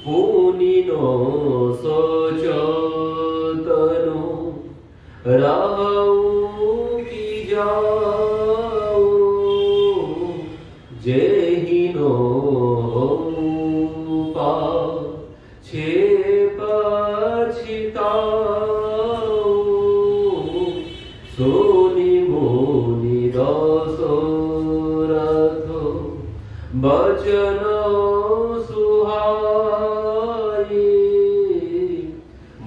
पुनिन सचतनु रहु की जाऊ जेहिन पाछे पछिताऊ सोनि मुनि दशरथ बचन सुहाई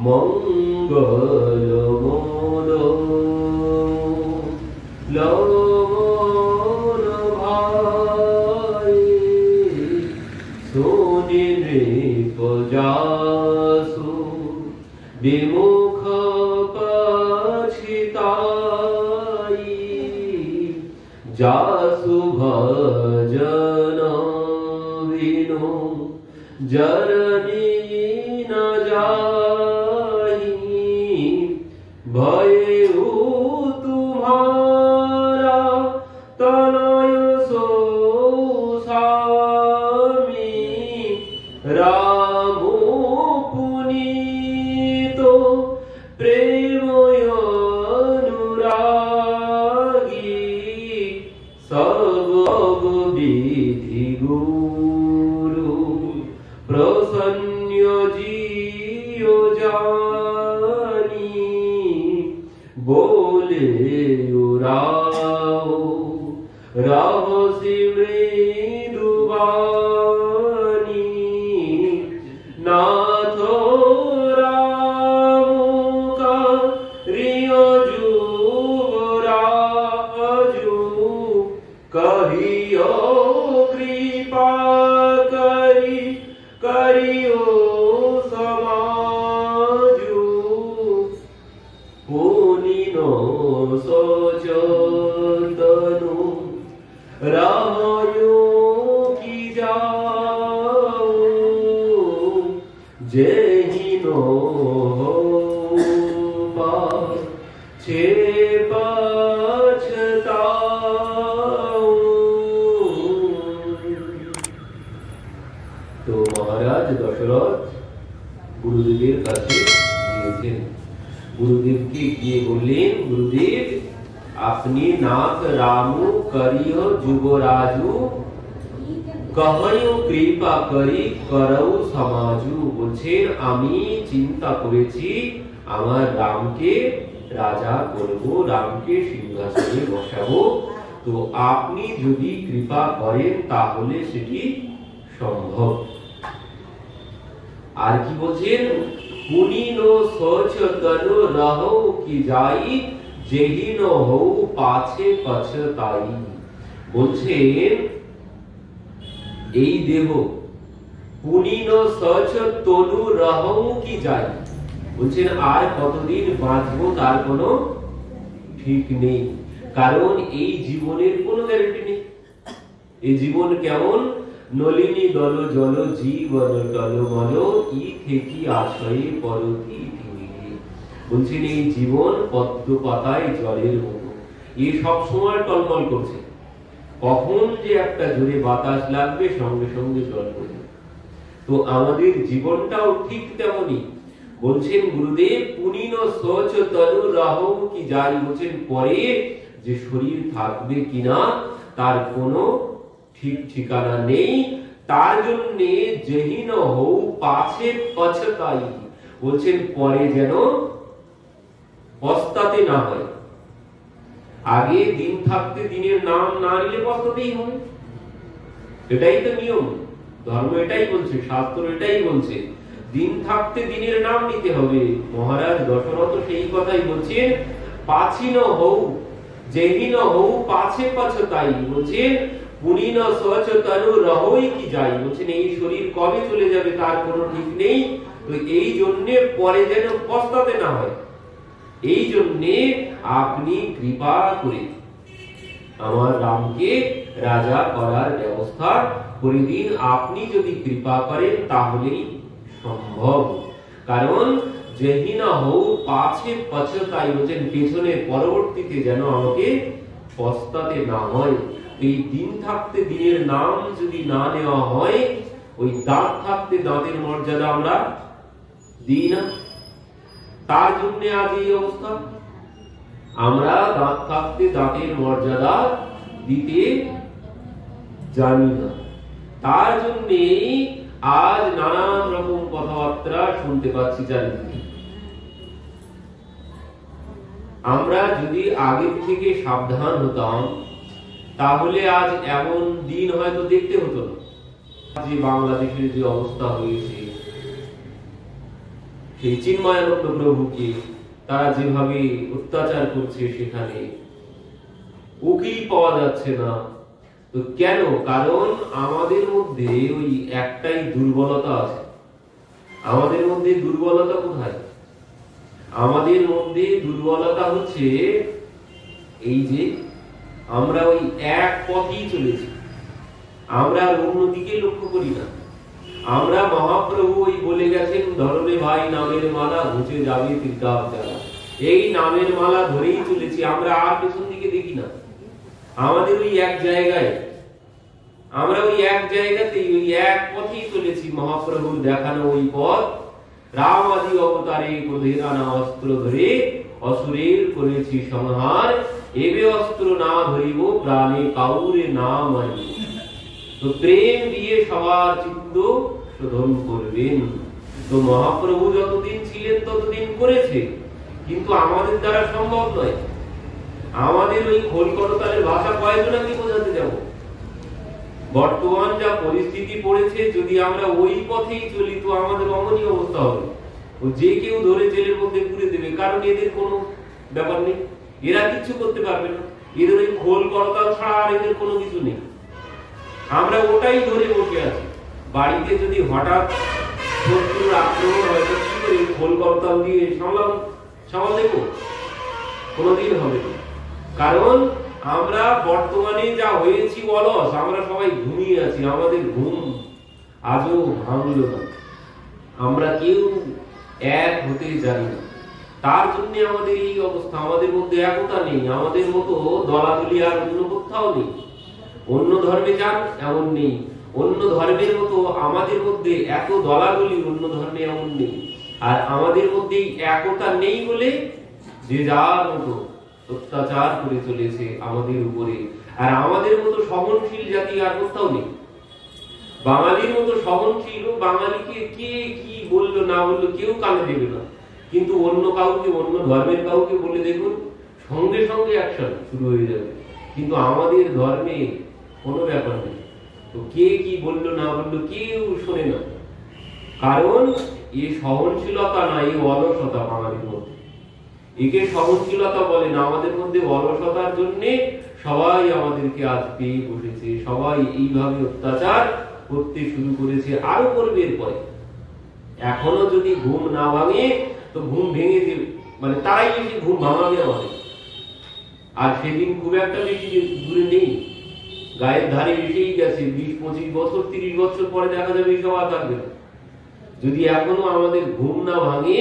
मंगल मोद लवन भाई सोनि नृप जासु विमुख पछिताई जासु भजन विनु जरनी न जाहि भयउ तुम्हारा तनय सो स्वामी राम पुनीतो प्रेमय अनुरागी सब विधि गुरु प्रसन्न जियो जानी बोले उराओ रहसि मृदुवानी नाथ राम का रियजु राजु कहियो कृपा करी करियो समाजु पुनिन सचतनु रहु की जाऊ जेहिन पाछे पछताऊ। तो महाराज दशरथ गुरुदेवेर काছে গিয়েছেন। गुरुदेवকে গিয়ে বললেন, गुरुदेव আপনি নাথ রামু করিও যুবরাজু কহয়ো কৃপা করি করৌ সমাজু। বলছেন আমি চিন্তা করেছি আমার রামকে রাজা করব, রামকে সিংহাসনে বসাবো। তো আপনি যদি কৃপা করেন তাহলে সেটি সম্ভব। আর কি বলছেন, পুনিন সচতনু রহো কি যাই যেহিন হউ পাছে পছতাই। বলছেন এই দেহ পুনিন সচতনু রহো কি যাই, বলছেন আর কতদিন বাঁচবো তার কোনো ঠিক নেই। কারণ এই জীবনের কোনো গ্যারান্টি নেই। এই জীবন কেমন, নলিনী দল জল জীবন টলমল ই থেকে আশয়ে পরতি ধীরে। বলছেন এই জীবন পদ্ম পাতায় জলের মতো, এই সব সময় টলমল করছে। কখন যে একটা জোরে বাতাস লাগবে সঙ্গে সঙ্গে জল পড়বে। তো আমাদের জীবনটাও ঠিক তেমনই। বলছেন গুরুদেব পুনিন সচতনু রহো কি যাই, বলছেন পরে যে শরীর থাকবে কিনা তার কোনো ঠিক ঠিকানা নেই। তার জন্য যেহিন হউ পাছে পছতাই, বলছেন পরে যেন পস্তাতে না হয়। আগে দিন থাকতে দিনের নাম না নিলে পস্তাতেই হয়, এটাই তো নিয়ম। ধর্ম এটাই বলছে, শাস্ত্র এটাই বলছে, দিন থাকতে দিনের নাম নিতে হবে। মহারাজ দশরথ সেই কথাই বলছেন, পাছিন হউ যেহিন হউ পাছে পছতাই। বলছেন পুনিন সচতনু রহই কি যাই, বলছেন এই শরীর কবে চলে যাবে তার কোনো ঠিক নেই। তো এই জন্য পরে যেন পস্তাতে না হয়, এই জন্য আপনি কৃপা করে আমার রামকে রাজা করার ব্যবস্থা করে দিন। আপনি যদি কৃপা করেন তাহলেই সম্ভব। কারণ যেহিনা হউ পাছে পছতাই, বলছেন পেছনে পরবর্তীতে যেন আমাকে পস্তাতে না হয়। এই দিন থাকতে দিনের নাম যদি না নেওয়া হয় ওই দাঁত থাকতে দাঁতের মর্যাদা আমরা দিই না, তার জন্য আজ এই অবস্থা। আমরা দাঁত থাকতে দাঁতের মর্যাদা দিতে জানি না, তার জন্য আজ নানান রকম কথাবার্তা শুনতে পাচ্ছি চারিদিকে। আমরা যদি আগের থেকে সাবধান হতাম তাহলে আজ এমন দিন হয়তো দেখতে হতো না। যে বাংলাদেশের যে অবস্থা হয়েছে, সেই চিন্ময়ানন্দ প্রভুকে তারা যেভাবে অত্যাচার করছে, সেখানে উকিল পাওয়া যাচ্ছে না। তো কেন? কারণ আমাদের মধ্যে ওই একটাই দুর্বলতা আছে। আমাদের মধ্যে দুর্বলতা কোথায়? আমাদের মধ্যে দুর্বলতা হচ্ছে এই যে আমরা ওই এক পথেই চলেছি, আমরা অন্যদিকে লক্ষ্য করি না। আমরা মহাপ্রভু ওই বলে গেছেন, ধরলে ভাই নামের মালা, ঘুচে যাবে তীর্থাব জ্বালা। এই নামের মালা ধরেই চলেছি, আমরা আর পেছন দিকে দেখি না। আমাদের ওই এক জায়গায়, আমরা ওই এক জায়গাতেই ওই এক পথেই চলেছি। মহাপ্রভুর দেখানো ওই পথ, রাম আদি অবতারে ক্রোধের নানা অস্ত্র ধরে অসুরের করেছি সংহার, এবে অস্ত্র না ধরিব প্রাণে কাউরে না মারি। তো প্রেম দিয়ে সবার চিত্ত শোধন করবেন। তো মহাপ্রভু যতদিন ছিলেন ততদিন করেছে, কিন্তু আমাদের দ্বারা সম্ভব নয়। আমাদের ওই খোল করতালের ভাষা কয়জনকে বোঝাতে যাব? বর্তমান যা পরিস্থিতি পড়েছে, যদি আমরা ওই পথেই চলি তো আমাদের অমনি অবস্থা হবে। যে কেউ ধরে জেলের মধ্যে পুরে দেবে, কারণ এদের কোনো ব্যাপার নেই, এরা কিছু করতে পারবে না। এদের ওই খোল করতাল ছাড়া আর এদের কোনো কিছু নেই। আমরা ওটাই ধরে বসে আছি। বাড়িতে যদি হঠাৎ শত্রুর আক্রমণ হয় তো কি করে খোল করতাল দিয়ে সামাল দেব? কোনোদিন হবে না। কারণ আমরা বর্তমানে যা হয়েছি অলস, আমরা সবাই ঘুমিয়ে আছি। আমাদের ঘুম আজও ভাঙল না, আমরা কেউ এক হতে জানি না। তার জন্য আমাদের এই অবস্থা। আমাদের মধ্যে একতা নেই, আমাদের মতো দলাদলি আর অন্য কোথাও নেই। অন্য ধর্মে যান, এমন নেই। অন্য ধর্মের মতো আমাদের মধ্যে এত দলাদলি অন্য ধর্মে এমন নেই। আর আমাদের মধ্যে একতা নেই বলে যে যার মতো অত্যাচার করে চলেছে আমাদের উপরে। আর আমাদের মতো সহনশীল জাতি আর কোথাও নেই। বাঙালির মতো সহনশীল, বাঙালিকে কে কি বললো না বললো কেউ কানে দেবে না, কিন্তু অন্য কাউকে, অন্য ধর্মের কাউকে বলে দেখুন, সঙ্গে সঙ্গে অ্যাকশন শুরু হয়ে যাবে। কিন্তু আমাদের ধর্মে কোনো ব্যাপার নেই। তো কে কি বললো না বললো কেউ শোনে না, কারণ এই সহনশীলতা না, এই অলসতা বাঙালির মধ্যে। একে সহনশীলতা বলে না। আমাদের মধ্যে অলসতার জন্য সবাই আমাদেরকে আজ পেয়ে বসেছে। সবাই এইভাবে অত্যাচার করতে শুরু করেছে, আরো করবে এরপরে। এখনো যদি ঘুম না ভাঙে তো ঘুম ভেঙে যে মানে তারাই বেশি ঘুম ভাঙাবে আমাদের। আর সেদিন খুব একটা বেশি দূরে নেই, গায়ের ধারে এসেই গেছে। 20-25 বছর 30 বছর পরে দেখা যাবে এসব আর থাকবে না। যদি এখনো আমাদের ঘুম না ভাঙে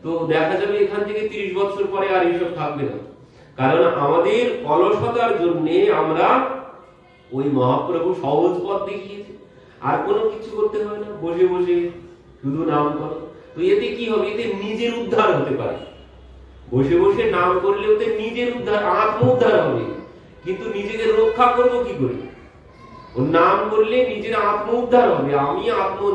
তো দেখা যাবে এখান থেকে 30 বছর পরে আর এসব থাকবে না। কারণ আমাদের অলসতার জন্য আমরা ওই মহাপ্রভু সহজ পথ দেখিয়েছে। আর কোনো কিছু করতে হয় না, বসে বসে শুধু নাম করো। তো এতে কি হবে? এতে নিজের উদ্ধার হতে পারে। বসে বসে নাম করলে ওতে নিজের উদ্ধার, আত্ম উদ্ধার হবে। কিন্তু নিজেকে রক্ষা করবো কি করে? ও নাম করলে নিজের আত্ম উদ্ধার হবে। আমি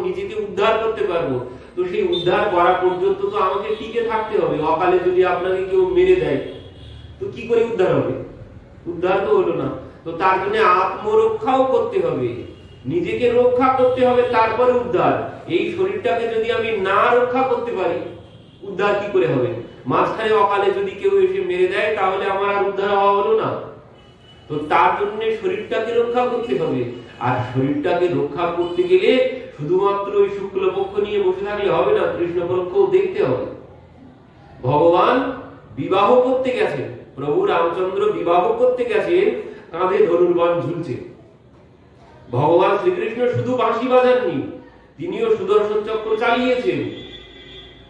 নিজেকে উদ্ধার করতে পারবো। তো সেই উদ্ধার করা পর্যন্ত তো আমাকে টিকে থাকতে হবে। অকালে যদি আপনাকে কেউ মেরে দেয় তো কি করে উদ্ধার হবে? উদ্ধার তো হলো না। তো তার জন্য আত্মরক্ষাও করতে হবে, নিজেকে রক্ষা করতে হবে, তারপরে উদ্ধার। এই শরীরটাকে যদি আমি না রক্ষা করতে পারি উদ্ধার কি করে হবে? মাঝখানে অকালে যদি কেউ এসে মেরে দেয় তাহলে আমার আর উদ্ধার হওয়া হলো না। তো তার জন্য শরীরটাকে রক্ষা করতে হবে। আর শরীরটাকে রক্ষা করতে গেলে শুধুমাত্র ওই শুক্লপক্ষ নিয়ে বসে থাকলে হবে না, কৃষ্ণপক্ষও দেখতে হবে। ভগবান বিবাহ করতে গেছেন, প্রভু রামচন্দ্র বিবাহ করতে গেছেন, কাঁধে ধনুর্বাণ ঝুলছে। ভগবান শ্রীকৃষ্ণ শুধু বাঁশি বাজাননি, তিনিও সুদর্শন চক্র চালিয়েছেন।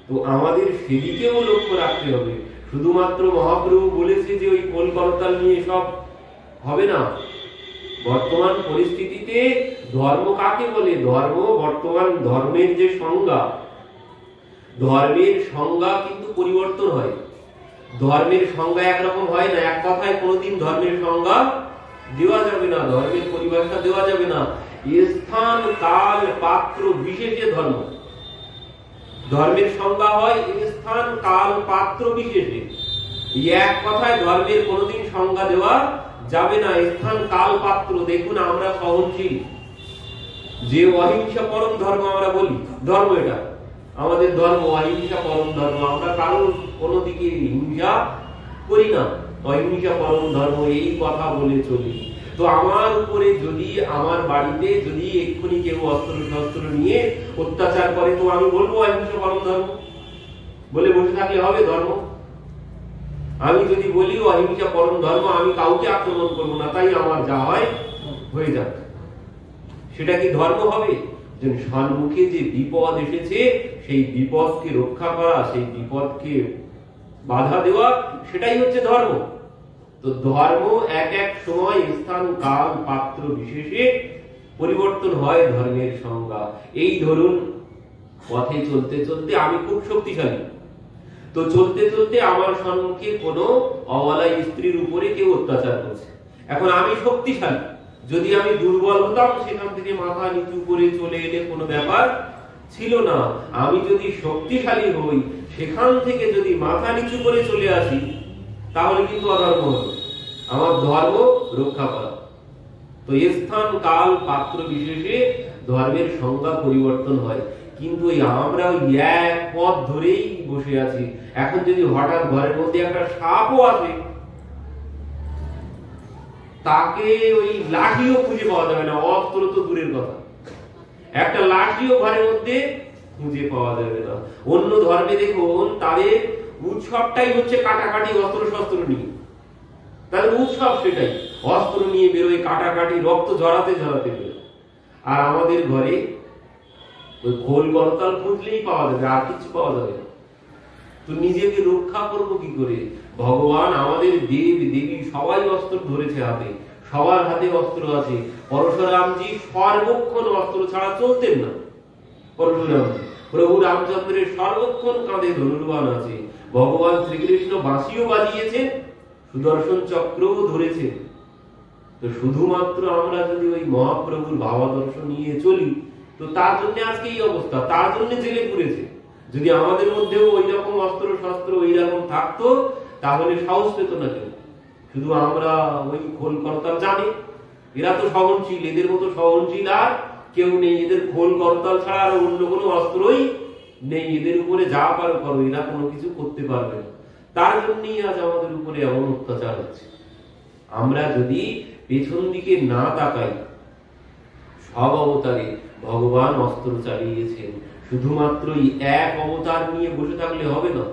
তো আমাদের সেদিকেও লক্ষ্য রাখতে হবে। শুধুমাত্র মহাপ্রভু বলেছে যে ওই খোল করতাল নিয়ে সব হবে না। বর্তমান পরিস্থিতিতে ধর্ম কাকে বলে? ধর্ম বর্তমান ধর্মের যে সংজ্ঞা, ধর্মের সংজ্ঞা কিন্তু পরিবর্তন হয়। ধর্মের সংজ্ঞা একরকম হয় না। এক কথায় কোনোদিন ধর্মের সংজ্ঞা দেওয়া যাবে না, ধর্মের পরিভাষা দেওয়া যাবে না। স্থান কাল পাত্র বিশেষে ধর্ম, ধর্মের সংজ্ঞা হয় স্থান কাল পাত্র বিশেষে। এক কথায় ধর্মের কোনোদিন সংজ্ঞা দেওয়া যাবে না। স্থান কাল পাত্র, দেখুন আমরা সহনশীল, যে অহিংসা পরম ধর্ম আমরা বলি, ধর্ম এটা আমাদের ধর্ম, অহিংসা পরম ধর্ম। আমরা কারোর কোনো দিকে হিংসা করি না, অহিংসা পরম ধর্ম এই কথা বলে চলি। তো আমার উপরে যদি, আমার বাড়িতে যদি এক্ষুনি কেউ অস্ত্র শস্ত্র নিয়ে অত্যাচার করে, তো আমি বলবো অহিংসা পরম ধর্ম বলে বসে থাকলে হবে ধর্ম? আমি যদি বলি অহিংসা পরম ধর্ম, আমি কাউকে আক্রমণ করবো না, তাই আমার যা হয় হয়ে যাক, সেটা কি ধর্ম হবে? যে সম্মুখে যে বিপদ এসেছে সেই বিপদকে রক্ষা করা, সেই বিপদকে বাধা দেওয়া, সেটাই হচ্ছে ধর্ম। তো ধর্ম এক এক সময় স্থান কাল পাত্র বিশেষে পরিবর্তন হয় ধর্মের সংজ্ঞা। এই ধরুন পথে চলতে চলতে আমি খুব শক্তিশালী, তো চলতে চলতে আমার সম্মুখে কোনো অবলা স্ত্রীর উপরে কেউ অত্যাচার করছে। এখন আমি শক্তিশালী, যদি আমি দুর্বল হতাম সেখান থেকে মাথা নিচু করে চলে এলে কোনো ব্যাপার ছিল না। আমি যদি শক্তিশালী হই, সেখান থেকে যদি মাথা নিচু করে চলে আসি, তাহলে কিন্তু অধর্ম হবে। আমার ধর্ম রক্ষা করা। তো স্থান কাল পাত্র বিশেষে ধর্মের সংজ্ঞা পরিবর্তন হয়। কিন্তু আমরা ওই এক পথ ধরেই বসে আছি। এখন যদি হঠাৎ ঘরের মধ্যে একটা সাপও আসে, তাকে ওই লাঠিও খুঁজে পাওয়া যাবে না, অস্ত্র তো দূরের কথা, একটা লাঠিও ঘরের মধ্যে খুঁজে পাওয়া যাবে না। অন্য ধর্মে দেখুন তাদের উৎসবটাই হচ্ছে কাটাকাটি অস্ত্র শস্ত্র নিয়ে, তাদের উৎসব সেটাই, অস্ত্র নিয়ে বেরোয়, কাটাকাটি, রক্ত ঝরাতে ঝরাতে বেরোয়। আর আমাদের ঘরে ওই খোল করতাল খুঁজলেই পাওয়া যাবে, আর কিছু পাওয়া যাবে না। তো নিজেকে রক্ষা করবো কি করে? ভগবান আমাদের দেব দেবী সবাই অস্ত্র ধরেছে হাতে, সবার হাতে অস্ত্র আছে। পরশুরামজি সর্বক্ষণ অস্ত্র ছাড়া চলতেন না। পরশুরামজি, প্রভু রামচন্দ্রের সর্বক্ষণ কাঁধে ধনুর্বাণ আছে। ভগবান শ্রীকৃষ্ণ বাঁশিও বাজিয়েছেন, সুদর্শন চক্রও ধরেছে। তো শুধুমাত্র আমরা যদি ওই মহাপ্রভুর ভাবাদর্শ নিয়ে চলি, তো তার জন্য আজকে এই অবস্থা, তার জন্য জেলে পুড়েছে। যদি আমাদের মধ্যেও ওই রকম অস্ত্র শস্ত্র ওই রকম থাকতো, তাহলে সাহস পেত না কেউ। শুধু আমরা ওই খোল করতাল জানি, এরা তো সহনশীল, এদের মতো সহনশীল আর কেউ নেই। এদের খোল করতাল ছাড়া আর অন্য কোনো অস্ত্রই নেই। এদের উপরে যা পারো করো, এরা কোনো কিছু করতে পারবে না। তার জন্যই আজ আমাদের উপরে এমন অত্যাচার হচ্ছে। আমরা যদি পেছন দিকে না তাকাই, সব অবতারে ভগবান অস্ত্র চালিয়েছেন। শুধুমাত্র এক অবতার নিয়ে বসে থাকলে হবে না।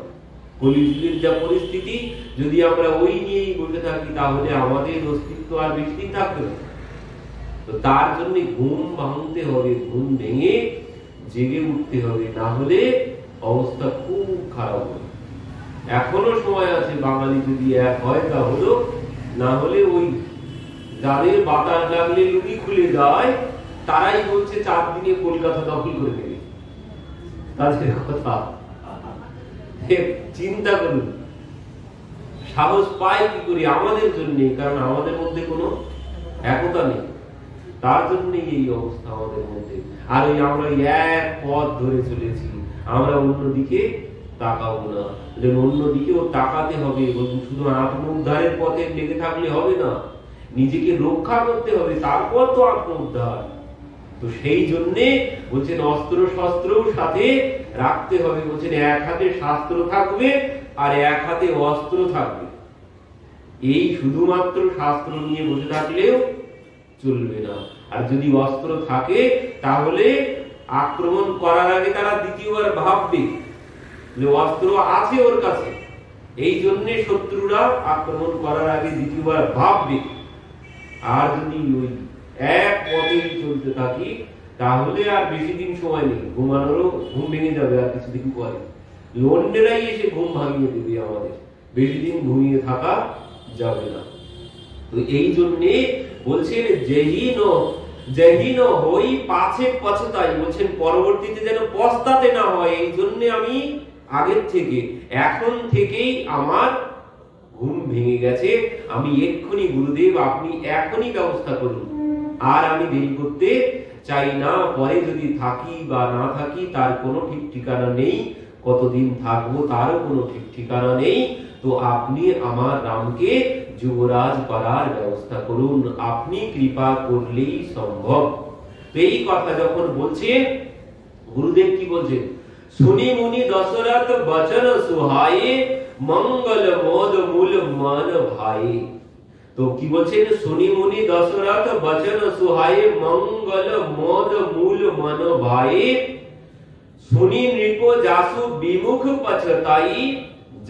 কলিযুগের যা পরিস্থিতি, যদি আমরা ওই নিয়েই বসে থাকি, তাহলে আমাদের অস্তিত্ব আর বেশি দিন থাকবে না। তো তার জন্য ঘুম ভাঙতে হবে, ঘুম ভেঙে জেগে উঠতে হবে, না হলে অবস্থা খুব খারাপ হবে। এখনো সময় আছে, বাঙালি যদি এক হয় তা হলো, না হলে ওই যাদের বাতাস লাগলে লুঙ্গি খুলে যায়, তারাই বলছে 4 দিনে কলকাতা দখল করে নেবে। তাদের কথা চিন্তা করুন, সাহস পায় কি করে? আমাদের জন্য, কারণ আমাদের মধ্যে কোনো একতা নেই, তার জন্যই এই অবস্থা আমাদের মধ্যে। আর ওই আমরা এক পথ ধরে চলেছি, আমরা অন্যদিকে তাকাবো না। অন্যদিকেও তাকাতে হবে, শুধু আত্ম উদ্ধারের পথে লেগে থাকলে হবে না, নিজেকে রক্ষা করতে হবে, তারপর তো আত্ম উদ্ধার। তো সেই জন্যে বলছেন অস্ত্র শস্ত্রও সাথে রাখতে হবে। বলছেন এক হাতে শাস্ত্র থাকবে আর এক হাতে অস্ত্র থাকবে। এই শুধুমাত্র শাস্ত্র নিয়ে বসে থাকলেও চলবে না। আর যদি অস্ত্র থাকে, তাহলে আক্রমণ করার আগে তারা দ্বিতীয়বার ভাববে যে অস্ত্র আছে ওর কাছে। এই জন্য শত্রুরা আক্রমণ করার আগে দ্বিতীয়বার ভাববে। আর যদি ওই এক পথে চলতে থাকি, তাহলে আর বেশি দিন সময় নেই, ঘুমানোরও ঘুম ভেঙে যাবে আর কিছুদিন পরে। অন্যেরাই এসে ঘুম ভাঙিয়ে দেবে আমাদের, বেশি দিন ঘুমিয়ে থাকা যাবে না। তো এই জন্যে বলছেন যেহীন যেহিন হই পাছে পছতাই, বলছেন পরবর্তীতে যেন পস্তাতে না হয়, এই জন্য আমি আগের থেকে এখন থেকেই আমার ঘুম ভেঙে গেছে, আমি এক্ষুনি গুরুদেব আপনি এখনই ব্যবস্থা করুন, আর আমি দেরি করতে চাই না। পরে যদি থাকি বা না থাকি তার কোনো ঠিক ঠিকানা নেই, কতদিন থাকবো তারও কোনো ঠিক ঠিকানা নেই। তো আপনি আমার রামকে যুবরাজ করার ব্যবস্থা করুন, আপনি কৃপা করলেই সম্ভব। তো এই কথা যখন বলছেন, গুরুদেব কি বলছেন, শুনি মুনি দশরথ বচন সুহায়ে মঙ্গল মোদ মূল মান ভাই। তো কি বলছেন, শুনি মুনি দশরথ বচন সুহায়ে মঙ্গল মোদ মূল মন ভাই। শুনি নৃপ যাসু বিমুখ পছতাই,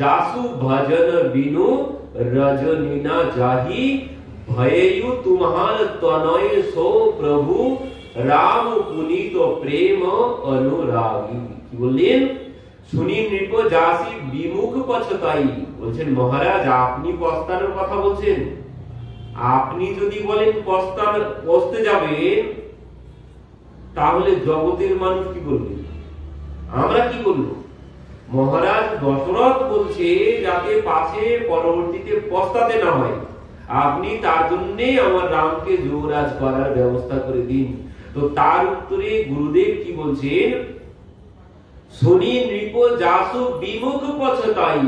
যাসু ভজন বিनु रजनी ना जाही। भययु तुम्हार तनय सो प्रभु, राम पुनीत प्रेम अनुरागी। কি বললেন, শুনি নৃপ যাসি বিমুখ পছতাই, বলছেন মহারাজ আপনি পস্তানোর কথা বলছেন, আপনি যদি বলেন পস্তে যাবেন তাহলে জগতের মানুষ কি বলবে, আমরা কি বলবো? মহারাজ দশরথ বলছে যাতে পাছে পরবর্তীতে পস্তাতে না হয়, আপনি তার জন্য আমার রামকে যুবরাজ করার ব্যবস্থা করে দিন। তো তার উত্তরে গুরুদেব কি বলছেন, শুনি নৃপ যাসু বিমুখ পছতাই,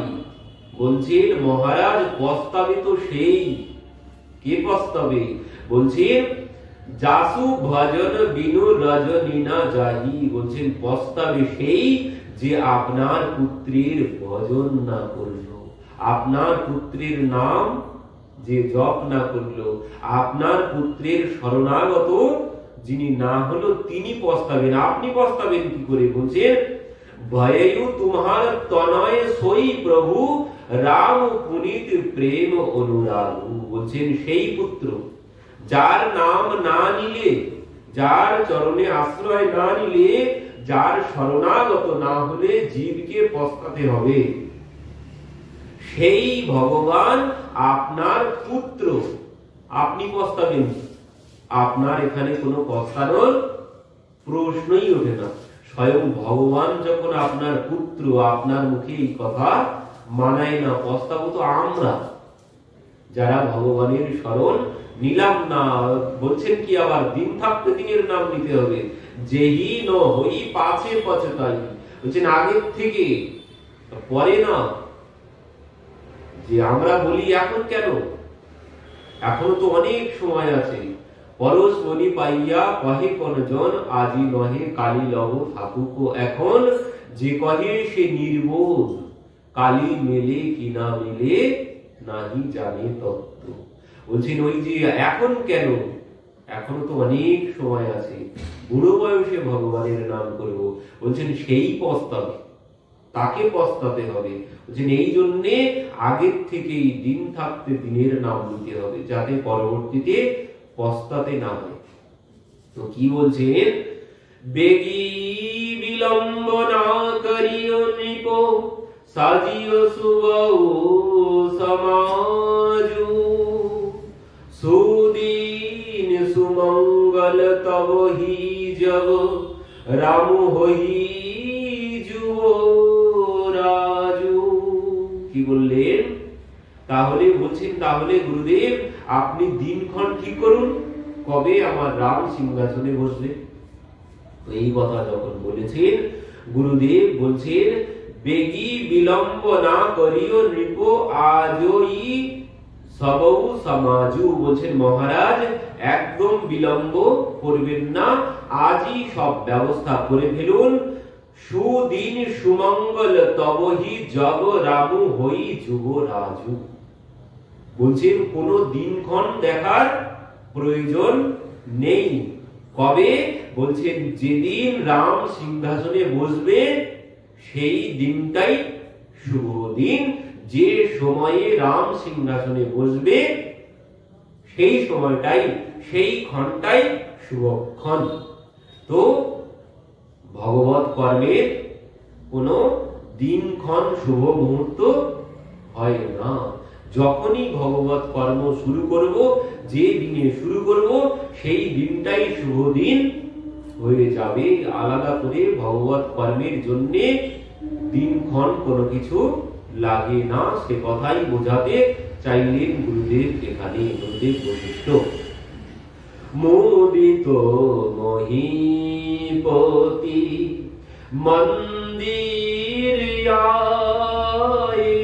বলছেন মহারাজ পস্তাবে তো সেই, কে পস্তাবে? বলছেন যাসু ভজন বিনু রজনী না যাহি, বলছেন পস্তাবে সেই যে আপনার পুত্রের ভজন না করলো, আপনার পুত্রের নাম যে জপ না করলো, আপনার পুত্রের শরণাগত যিনি না হলো তিনি পস্তাবেন। আপনি পস্তাবেন কি করে? বলছেন ভয়য়ু তোমার তনয় সই প্রভু, রাম পুনিত প্রেম অনুরাগু, বলছেন সেই পুত্র যার নাম না নিলে, যার চরণে আশ্রয় না নিলে, যার শরণাগত না হলে জীবকে পস্তাতে হবে, সেই ভগবান আপনার পুত্র, আপনি পস্তাবেন। আপনার এখানে কোনো পস্তানোর প্রশ্নই ওঠে না। স্বয়ং ভগবান যখন আপনার পুত্র, আপনার মুখে এই কথা মানায় না, পস্তাবো তো আমরা যারা ভগবানের শরণ নিলাম না। বলছেন কি আবার, দিন থাকতে দিনের নাম নিতে হবে। যেহি ন হই পাছে পছতাই, বলছেন আগের থেকে, পরে না। যে আমরা বলি এখন কেন, এখনো তো অনেক সময় আছে। পরশ মনি পাইয়া কহে কোনজন, আজি নহে কালি লব থাকুক এখন, যে কহে সে নির্বোধ, কালি মেলে কি না মেলে নাহি জানে তত্ত্ব। বলছেন ওই যে এখন কেন, এখনো তো অনেক সময় আছে, বুড়ো বয়সে ভগবানের নাম করব, বলছেন সেই পস্তাবে, তাকে পস্তাতে হবে। বলছেন এই জন্যে আগের থেকেই দিন থাকতে দিনের নাম নিতে হবে, যাতে পরবর্তীতে পস্তাতে না হয়। তো কি বলছেন, বেগী বিলম্ব না করিও নৃপ, সাজিও সুবহু সমাজু, সুদিন সুমঙ্গল তব হি জব, রাম হই যুবরাজু। কি বললেন? তাহলে বলছেন, তাহলে গুরুদেব আপনি দিনক্ষণ ঠিক করুন, কবে আমার রাম সিংহাসনে বসবে। এই কথা যখন বলেছেন, গুরুদেব বলছেন বেগী বিলম্ব না করিও নৃপ, আজই সবউ সমাজু, বলছেন মহারাজ একদম বিলম্ব করবেন না, আজই সব ব্যবস্থা করে ফেলুন। সুদিন সুমঙ্গল তবহি জব, রামু হই যুবরাজু, বলছেন কোন দিনক্ষণ দেখার প্রয়োজন নেই। কবে? বলছেন যেদিন রাম সিংহাসনে বসবে সেই দিনটাই শুভ দিন, যে সময়ে রাম সিংহাসনে বসবে সেই সময়টাই, সেই ক্ষণটাই শুভক্ষণ। তো ভগবত কর্মের কোন দিনক্ষণ শুভ মুহূর্ত হয় না। যখনই ভগবত কর্ম শুরু করব, যে দিনে শুরু করব সেই দিনটাই শুভ দিন হয়ে যাবে। আলাদা করে ভগবত কর্মের জন্য দিনক্ষণ কোনো কিছু লাগে না, সে কথাই বোঝাতে চাইলেন গুরুদেব এখানে, গুরুদেব বশিষ্ঠ। মোদিত মহিপতি মন্দির আয়ে,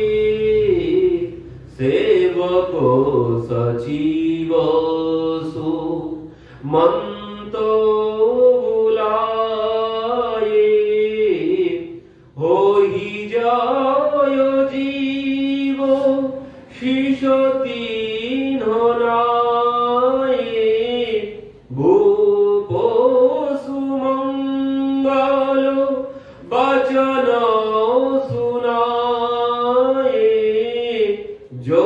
সেবক সচিব সুমন্ত বুলায়ে, হই জয় জীব শিশতি ধনায়ে, ভূপ সুমঙ্গল বচন শুনায়ে, जो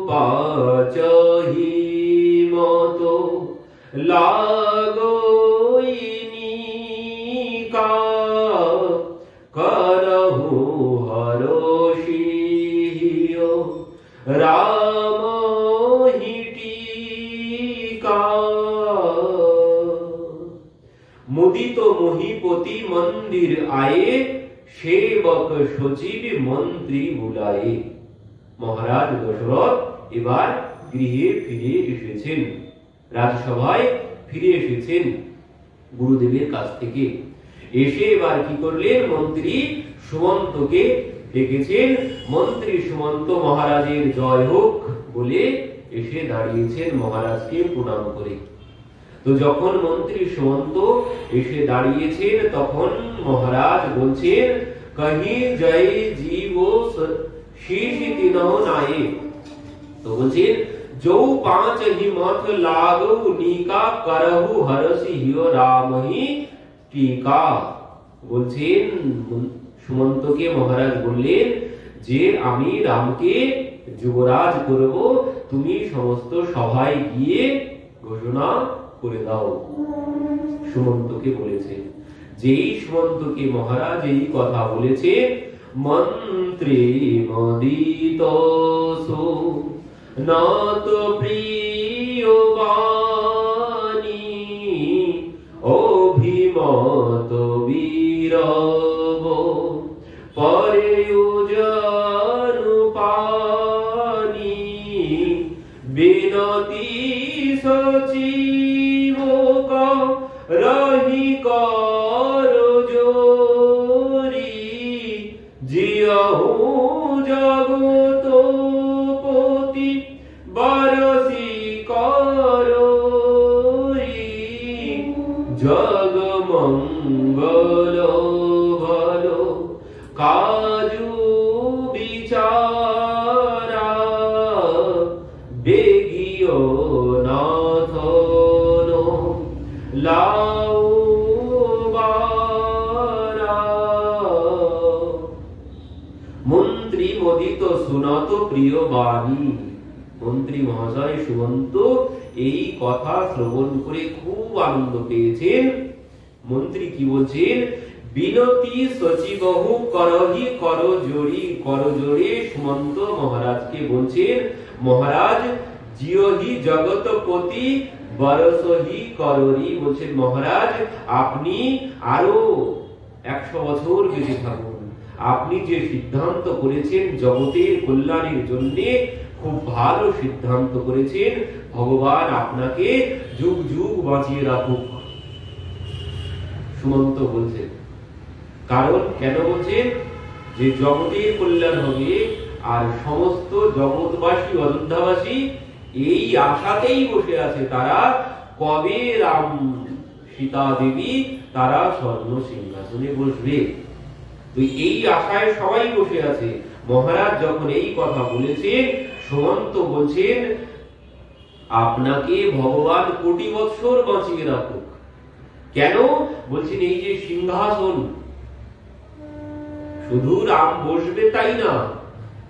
पाचहि मत लागोइनिका, करहु हरोषियो राम ही टीका। मुदित मोहिपति मंदिर आए, सेवक सचिव मंत्री बुलाए। মহারাজ দশরথ এবার গৃহে ফিরে এসেছেন, রাজসভায় ফিরে এসেছেন গুরুদেবের কাছ থেকে। এসে এবার কি করলেন, মন্ত্রী সুমন্তকে ডেকেছেন। মন্ত্রী সুমন্ত মহারাজের জয় হোক বলে এসে দাঁড়িয়েছেন মহারাজকে প্রণাম করে। তো যখন মন্ত্রী সুমন্ত এসে দাঁড়িয়েছেন তখন মহারাজ বলছেন, কহি জয় জীব शीश तीनों नाये। तो বলছেন, जो पांच ही मत लागो नीका, करहु हरसि हियो राम ही टीका। বলছেন সুমন্তকে মহারাজ বললেন যে আমি রামকে যুবরাজ করব, তুমি সমস্ত সভায় গিয়ে ঘোষণা করে দাও। সুমন্তকে বলেছেন। যেই সুমন্তকে মহারাজ এই কথা বলেছে, মন্ত্রী মদিত নত প্রিয় বাণী, অভিমত বীরব পরেয়ুজনু পানি, বিনতি সচিব রহি কর জোরি, জিয়াহু জগতপতি বরসি করি, জগমঙ্গল ভাল কাজু বিচারা, বেগিও নাথ লাউ মন্ত্রী মদিত শুনত প্রিয় বাণী। মন্ত্রী মহাশয় সুমন্ত এই কথা শ্রবণ করে খুব আনন্দ পেয়েছেন। মন্ত্রী কি বলছেন, বিনতি সচিবহু করহি করজোড়ি। করজোড়ে সুমন্ত মহারাজকে বলছেন, মহারাজ জিয়হি জগতপতি বরসহি কররি। বলছেন মহারাজ আপনি আরো 100 বছর বেঁচে থাকুন। আপনি যে সিদ্ধান্ত করেছেন জগতের কল্যাণের জন্য, খুব ভালো সিদ্ধান্ত করেছেন। ভগবান আপনাকে যুগ যুগ বাঁচিয়ে রাখুক। সুমন্ত বলছেন, কারণ কেন বলছেন, যে জগতের কল্যাণ হবে আর সমস্ত জগৎবাসী অযোধ্যাবাসী এই আশাতেই বসে আছে, তারা কবে রাম সীতা দেবী তারা স্বর্ণ সিংহাসনে বসবে। তো এই আশায় সবাই বসে আছে। মহারাজ যখন এই কথা বলেছেন, সুমন্ত বলছেন আপনাকে ভগবান কোটি বৎসর বাঁচিয়ে রাখুক। কেন বলছেন, এই যে সিংহাসন, শুধু রাম বসবে তাই না।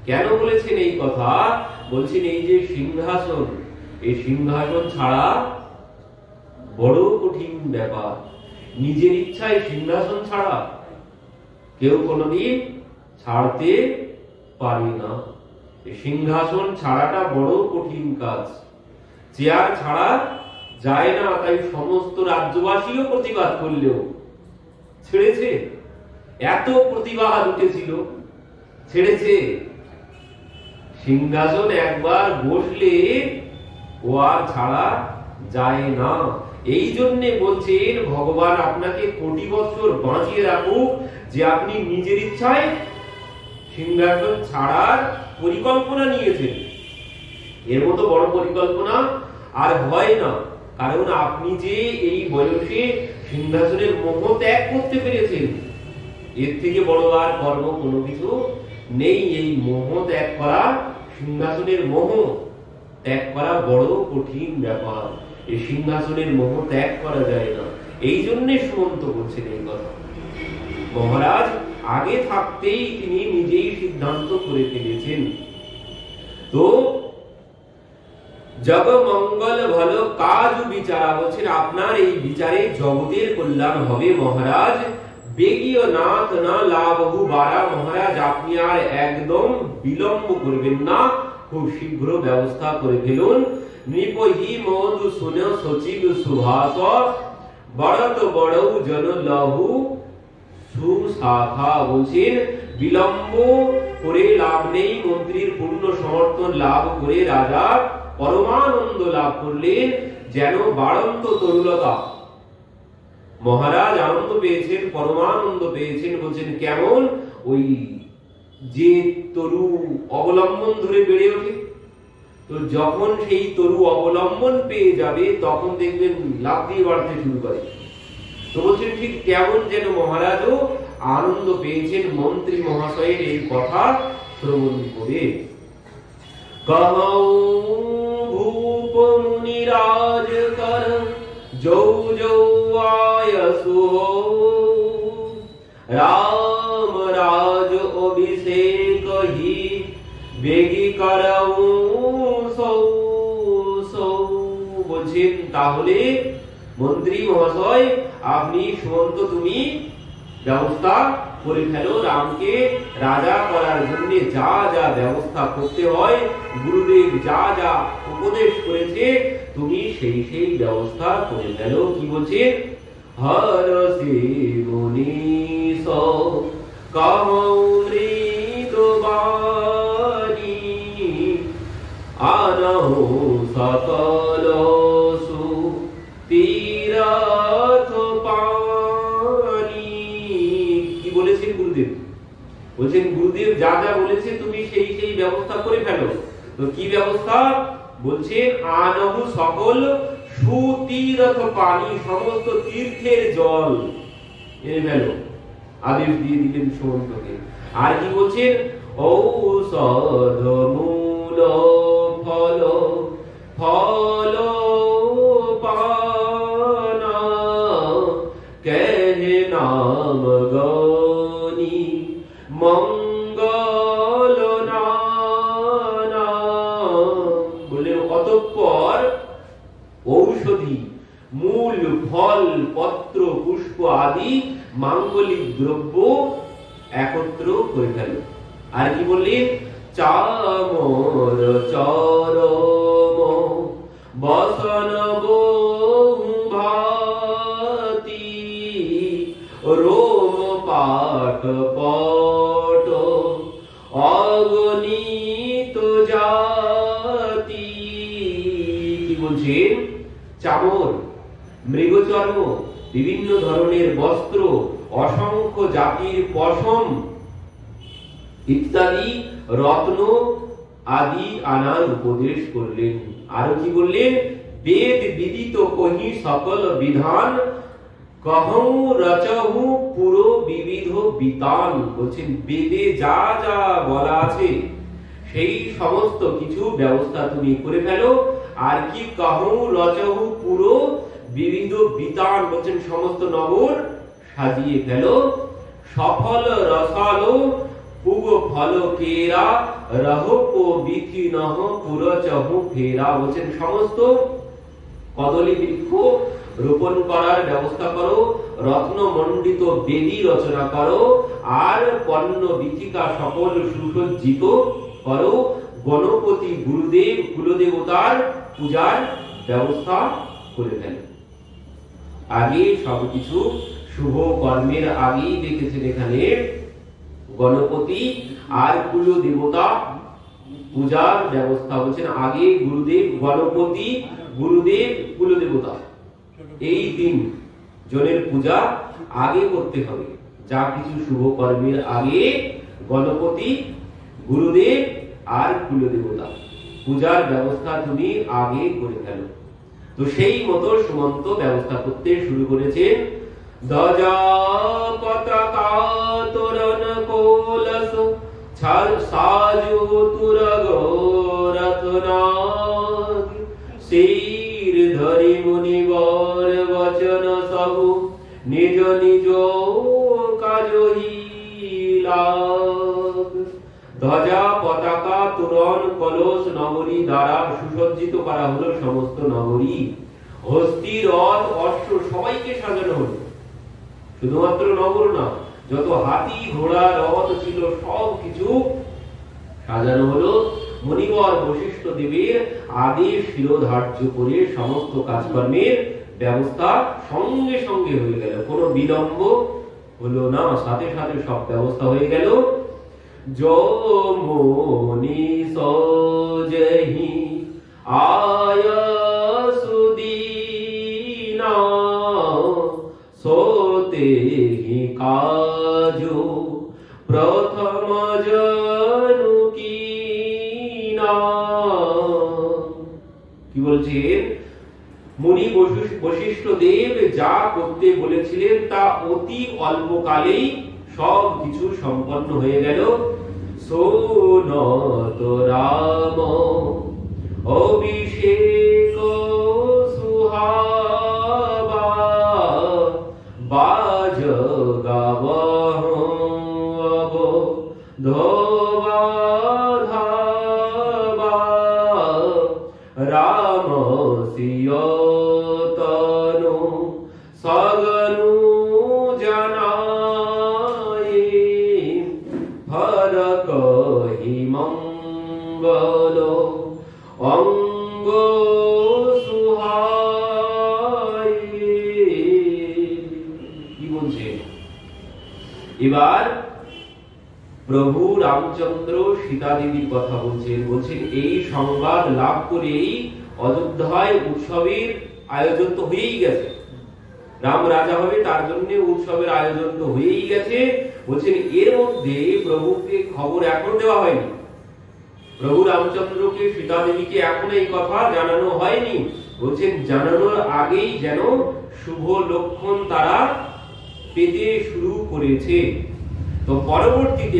কেন বলেছেন এই কথা, বলছেন এই যে সিংহাসন, এই সিংহাসন ছাড়া বড় কঠিন ব্যাপার। নিজের ইচ্ছায় সিংহাসন ছাড়া কেউ কোনোদিন ছাড়তে পারে না। সিংহাসন ছাড়াটা বড় কঠিন কাজ, চেয়ার ছাড়া যায় না। তাই সমস্ত রাজ্যবাসীও প্রতিবাদ করলেও ছেড়েছে। এত প্রতিবাদ উঠেছিল, ছেড়েছে। সিংহাসন একবার বসলে ও আর ছাড়া যায় না। এই জন্য বলছেন ভগবান আপনাকে কোটি বছর বাঁচিয়ে রাখুক, যে আপনি নিজের ইচ্ছায় সিংহাসন ছাড়ার পরিকল্পনা নিয়েছেন। এর মতো বড় পরিকল্পনা আর হয় না, কারণ আপনি যে এই বয়সে সিংহাসনের মোহ ত্যাগ করতে পেরেছেন, এর থেকে বড় আর কর্ম কোনো কিছু নেই। এই মোহ ত্যাগ করা, সিংহাসনের মোহ ত্যাগ করা বড় কঠিন ব্যাপার। এই সিংহাসনের মোহ ত্যাগ করা যায় না। এই জন্য সুমন্ত বলছেন এই কথা। মহারাজ আগে থাকতেই তিনি নিজেই সিদ্ধান্ত করে ফেলেছেন। তো জগ মঙ্গল ভালো কাজ বিচারা, বলছেন আপনার এই বিচারে জগতের কল্যাণ হবে মহারাজ। বেগীয় নাথ না লাভহু বারা, মহারাজ আপনি আর একদম বিলম্ব করবেন না, খুব শীঘ্র ব্যবস্থা করে ফেলুন। নৃপহি মধু শুনে সচিব সুভাষ, বড়ত বড় জন লহু সুশাখা, বলছেন বিলম্ব করে লাভ নেই। মন্ত্রীর পূর্ণ সমর্থন লাভ করে রাজা পরমানন্দ লাভ করলেন, যেন বাড়ন্ত তরুলতা। মহারাজ আনন্দ পেয়েছেন, পরমানন্দ পেয়েছেন। বলছেন কেমন? ওই যে তরু অবলম্বন ধরে বেড়ে ওঠে, তো যখন সেই তরু অবলম্বন পেয়ে যাবে তখন দেখবেন লাভ দিয়ে বাড়তে শুরু করে। তো বলছেন ঠিক কেমন যেন মহারাজও আনন্দ পেয়েছেন মন্ত্রী মহাশয়ের এই কথা শ্রবণ করে। কহৌ ভূপ মুনিরাজ কর যৌ যৌ আয়সু, রাম রাজ অভিষেক হি বেগী করৌ সৌ সৌ। বলছেন তাহলে মন্ত্রী মহাশয় আপনি সুমন্ত তুমি ব্যবস্থা করে ফেলো, রামকে রাজা করার জন্য যা যা ব্যবস্থা করতে হয়, গুরুদেব যা যা উপদেশ করেছে তুমি সেই সেই ব্যবস্থা করে ফেলো। কি বলছে? হর সে মুনিশ কহৌ মৃদবাণী, আনহু সকল সু তীরথ পানি। কি বলেছেন গুরুদেব? বলছেন গুরুদেব যা যা বলেছে তুমি সেই সেই ব্যবস্থা করে ফেলো। তো কি ব্যবস্থা? বলছে আনহু সকল সুতীরথ পানি, সমস্ত তীর্থের জল এনে ফেলো, আদেশ দিয়ে দিলেন সুমন্তকে। আর কি বলছেন? ঔষধ মূল ফল ফল পানা, কেহে নাম গনি মঙ্গল নানা। বললেন অতঃপর ঔষধি মূল ফল পত্র পুষ্প আদি মাঙ্গলিক দ্রব্য একত্র করে ফেল। আর কি বললেন? চামর চরম বসন বহু ভাতি, রোম পাট পট অগণিত জাতি। কি বলছেন? চামর, মৃগচর্ম, বিভিন্ন ধরনের বস্ত্র, অসংখ্য জাতির পশম ইত্যাদি রত্ন আদি আনার উপদেশ করলেন। আর কি বললেন? বেদ বিদিত কহি সকল বিধান, কহৌ রচহু পুরো বিবিধ বিতান। বলছেন বেদে যা যা বলা আছে সেই সমস্ত কিছু ব্যবস্থা তুমি করে ফেলো। আর কি? কহৌ রচহু পুরো বিবিধ বিতান, বলছেন সমস্ত নগর সাজিয়ে ফেলো। সফল রসালো পুগ ফল কেরা, রহপ বিথি নহ পুরচহু ফেরা। বলছেন সমস্ত কদলী বৃক্ষ রোপণ করার ব্যবস্থা করো, রত্ন মণ্ডিত বেদী রচনা করো, আর পণ্য বিথিকা সকল সুসজ্জিত করো, গণপতি গুরুদেব কুলদেবতার পূজার ব্যবস্থা করে ফেলেন। আগে সবকিছু শুভ কর্মের আগেই দেখেছেন এখানে গণপতি আর কুলদেবতা পূজার ব্যবস্থা হচ্ছেন আগে গুরুদেব, গণপতি, গুরুদেব, কুলদেবতা, এই তিন জনের পূজা আগে করতে হবে। যা কিছু শুভ কর্মের আগে গণপতি, গুরুদেব আর কুলদেবতা পূজার ব্যবস্থা তুমি আগে করে ফেলো। তো সেই মতো সুমন্ত ব্যবস্থা করতে শুরু করেছেন। ধ্বজা পতাকা তোরণ কলস সাজু তুরগ রত্নাগ শির ধরি মুনিবর বচন সবু নিজ নিজ কাজহিলা। ধ্বজা পতাকা তোরণ কলস নগরী দ্বারা সুসজ্জিত করা হলো সমস্ত নগরী। হস্তি রথ অশ্ব সবাইকে সাজানো হলো। শুধুমাত্র নগর না, যত হাতি ঘোড়া রথ ছিল সব কিছু সাজানো হলো। মুনিবর বশিষ্ঠ দেবের আদেশ শিরোধার্য করে সমস্ত কাজকর্মের ব্যবস্থা সঙ্গে সঙ্গে হয়ে গেল, কোনো বিলম্ব হলো না, সাথে সাথে সব ব্যবস্থা হয়ে গেল। যমনি সজহি আয়া সুদীনা সোতে হি কাজু প্রথম জনুকিনা। কি বলছেন? মুনি বশিষ্ঠ দেব যা করতে বলেছিলেন তা অতি অল্পকালেই সব কিছু সম্পন্ন হয়ে গেল। সোনত রাম অভিষেক সুহাবা বাজ গাবহ ধোবা ধাবা রাম সিয় তনু সগনু জানায়ে ভরক হি মঙ্গল অঙ্গ সুহায়ে। কি বলছে? এবার প্রভু রামচন্দ্র সীতা দেবীর কথা বলছেন। এই সংবাদ লাভ করেই অযোধ্যায় উৎসবের আয়োজন তো হয়েই গেছে। রাম রাজা হবে তার জন্য উৎসবের আয়োজন তো হয়েই গেছে। বলছেন এর মধ্যে প্রভুকে খবর এখনো দেওয়া হয়নি, প্রভু রামচন্দ্রকে সীতা দেবীকে এখনো এই কথা জানানো হয়নি। বলছেন জানানোর আগেই যেন শুভ লক্ষণ তারা পেতে শুরু করেছে। তো পরবর্তীতে